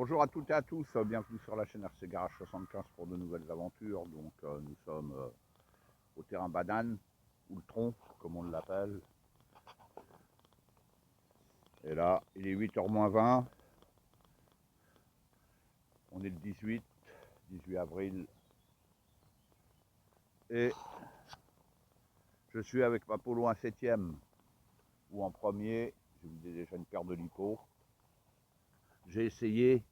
Bonjour à toutes et à tous, bienvenue sur la chaîne RC Garage 75 pour de nouvelles aventures. Donc nous sommes au terrain Banane, ou le tronc, comme on l'appelle. Et là, il est 8h moins 20. On est le 18 avril. Et je suis avec ma Polo 1/7e, ou en premier, j'ai mis déjà une paire de lipo. J'ai essayé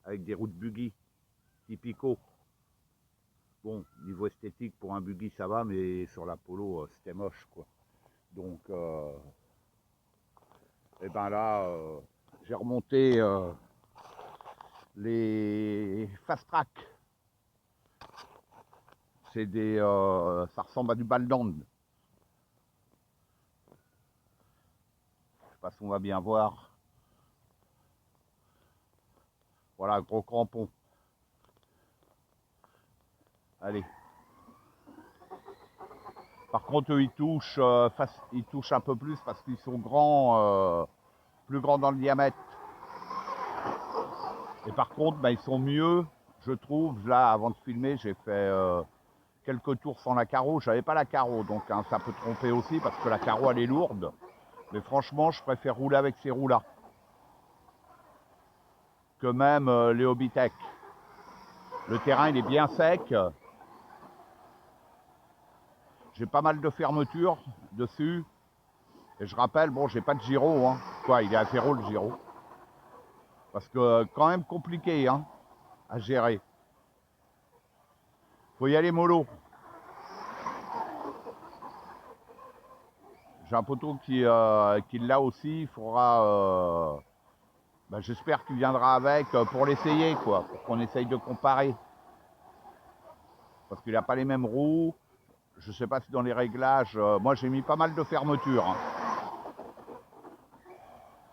avec des routes buggy, typico. Bon, niveau esthétique, pour un buggy ça va, mais sur la Polo, c'était moche, quoi. Donc, et ben là, j'ai remonté les fast track. C'est des, ça ressemble à du baldand. Je sais pas si on va bien voir. Voilà, gros crampon. Allez. Par contre, eux, ils touchent un peu plus parce qu'ils sont grands, plus grands dans le diamètre. Et par contre, ben, ils sont mieux, je trouve. Là, avant de filmer, j'ai fait quelques tours sans la carreau. J'avais pas la carreau, donc hein, ça peut tromper aussi parce que la carreau, elle est lourde. Mais franchement, je préfère rouler avec ces roues-là que même les Hobbytech. Le terrain, il est bien sec. J'ai pas mal de fermetures dessus. Et je rappelle, bon, j'ai pas de gyro. Hein. Quoi, il est à zéro le gyro. Parce que quand même compliqué hein, à gérer. Faut y aller mollo. J'ai un poteau qui l'a aussi. Il faudra... ben, j'espère qu'il viendra avec pour l'essayer, quoi. Pour qu'on essaye de comparer. Parce qu'il n'a pas les mêmes roues. Je sais pas si dans les réglages... moi, j'ai mis pas mal de fermetures. Hein.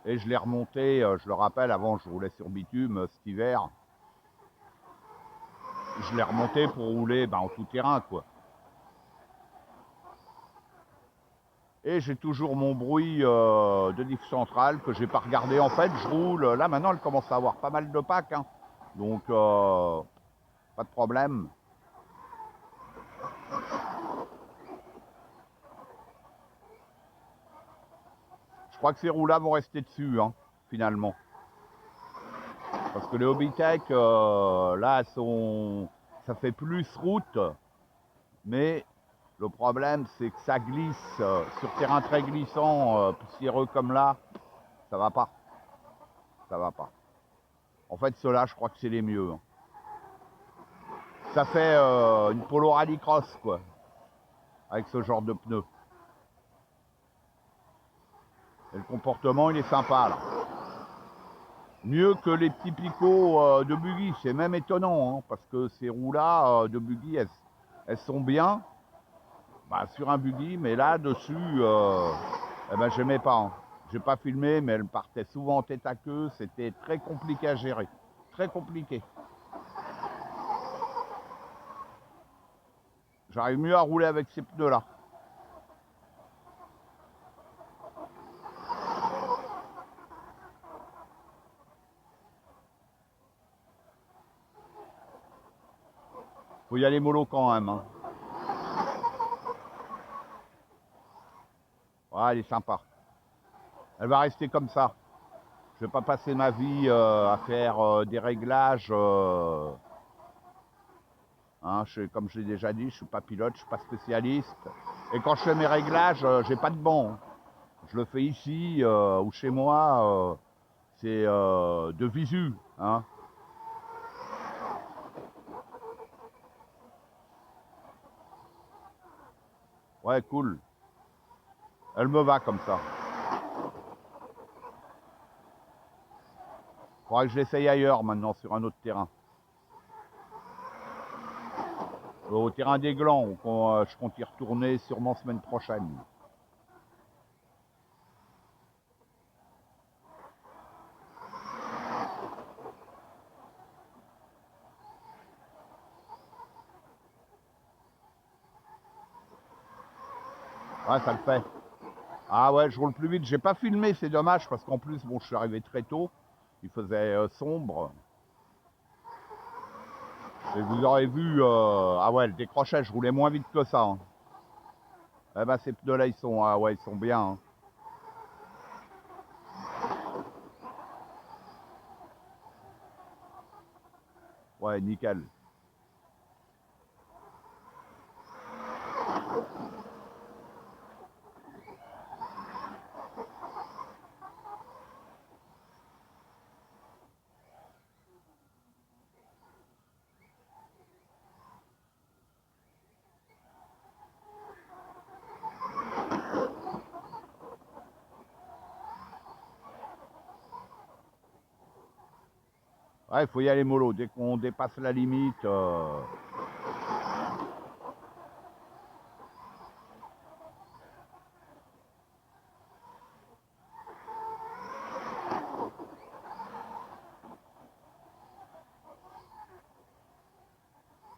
Et je l'ai remonté, je le rappelle, avant je roulais sur bitume cet hiver. Je l'ai remonté pour rouler en tout terrain, quoi. Et j'ai toujours mon bruit de diff centrale que j'ai pas regardé. En fait, je roule. Là maintenant, elle commence à avoir pas mal de packs. Hein. Donc, pas de problème. Je crois que ces roues-là vont rester dessus, hein, finalement. Parce que les Hobbytech, là, ça fait plus route. Mais le problème, c'est que ça glisse sur terrain très glissant, poussiéreux comme là. Ça va pas. Ça va pas. En fait, ceux-là, je crois que c'est les mieux. Hein. Ça fait une Polo Rallycross, quoi. Avec ce genre de pneus. Et le comportement, il est sympa, là. Mieux que les petits picots de buggy. C'est même étonnant, hein, parce que ces roues-là de buggy, elles sont bien. Bah, sur un buggy, mais là, dessus, eh ben, j'aimais pas. Hein. J'ai pas filmé, mais elles partaient souvent en tête à queue. C'était très compliqué à gérer. Très compliqué. J'arrive mieux à rouler avec ces pneus-là. Faut y aller mollo quand même. Hein. Ouais, elle est sympa. Elle va rester comme ça. Je vais pas passer ma vie à faire des réglages. Hein, comme je l'ai déjà dit, je suis pas pilote, je suis pas spécialiste. Et quand je fais mes réglages, j'ai pas de banc. Hein. Je le fais ici ou chez moi. C'est de visu. Hein. Ouais, cool. Elle me va comme ça. Faudra que je l'essaye ailleurs maintenant, sur un autre terrain. Au terrain des Glands, je compte y retourner sûrement semaine prochaine. Ouais, ça le fait. Ah ouais, je roule plus vite. J'ai pas filmé, c'est dommage, parce qu'en plus, bon, je suis arrivé très tôt. Il faisait sombre. Et vous aurez vu, ah ouais, le décrochage, je roulais moins vite que ça. Hein. Eh ben, ces pneus-là, ils sont, ah ouais, ils sont bien. Hein. Ouais, nickel. Ouais, il faut y aller mollo. Dès qu'on dépasse la limite,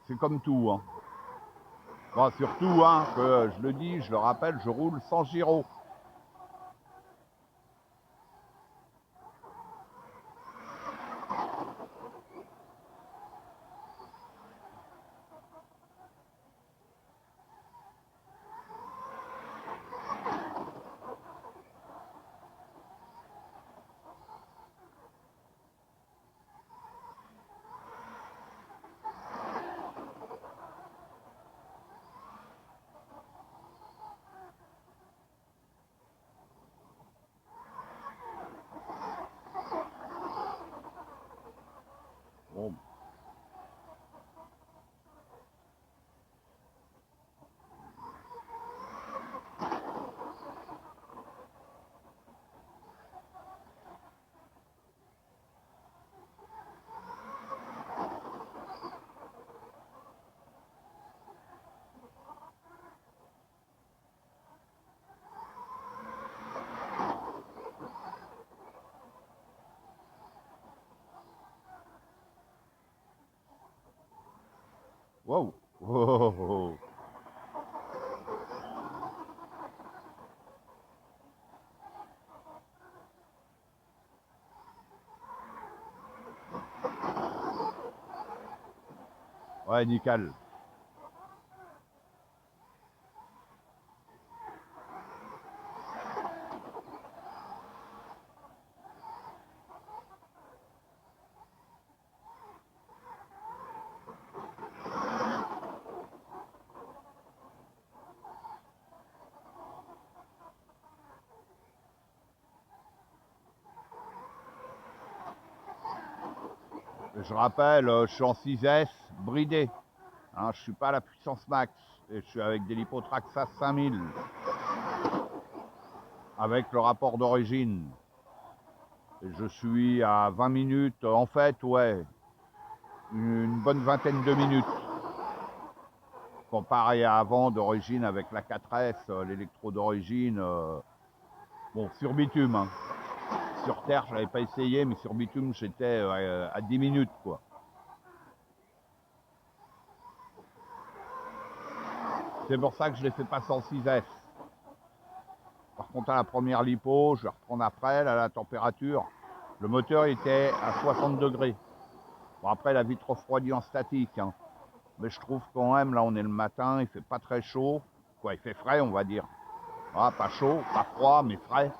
c'est comme tout. Hein. Bon, surtout, hein, que je le dis, je le rappelle, je roule sans gyro. Bon. Wow. Oh, oh, oh. Ouais, nickel. Je rappelle, je suis en 6S, bridé. Hein, je suis pas à la puissance max. Et je suis avec des Lipotrax 5000. Avec le rapport d'origine. Et je suis à 20 minutes. En fait, ouais, une bonne vingtaine de minutes. Comparé à avant d'origine avec la 4S, l'électro d'origine. Bon, sur bitume. Hein. Sur terre, je l'avais pas essayé, mais sur bitume, j'étais à 10 minutes, quoi. C'est pour ça que je l'ai fait passer en 6S. Par contre, à la première lipo, je vais reprendre après, là, la température. Le moteur était à 60 degrés. Bon, après, il a vite refroidi en statique. Hein. Mais je trouve quand même, là, on est le matin, il fait pas très chaud. Quoi, il fait frais, on va dire. Ah, pas chaud, pas froid, mais frais.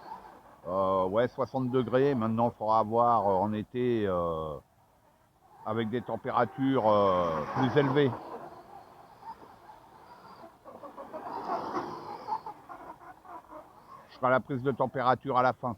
Ouais, 60 degrés. Maintenant, il faudra avoir en été avec des températures plus élevées. Je ferai la prise de température à la fin.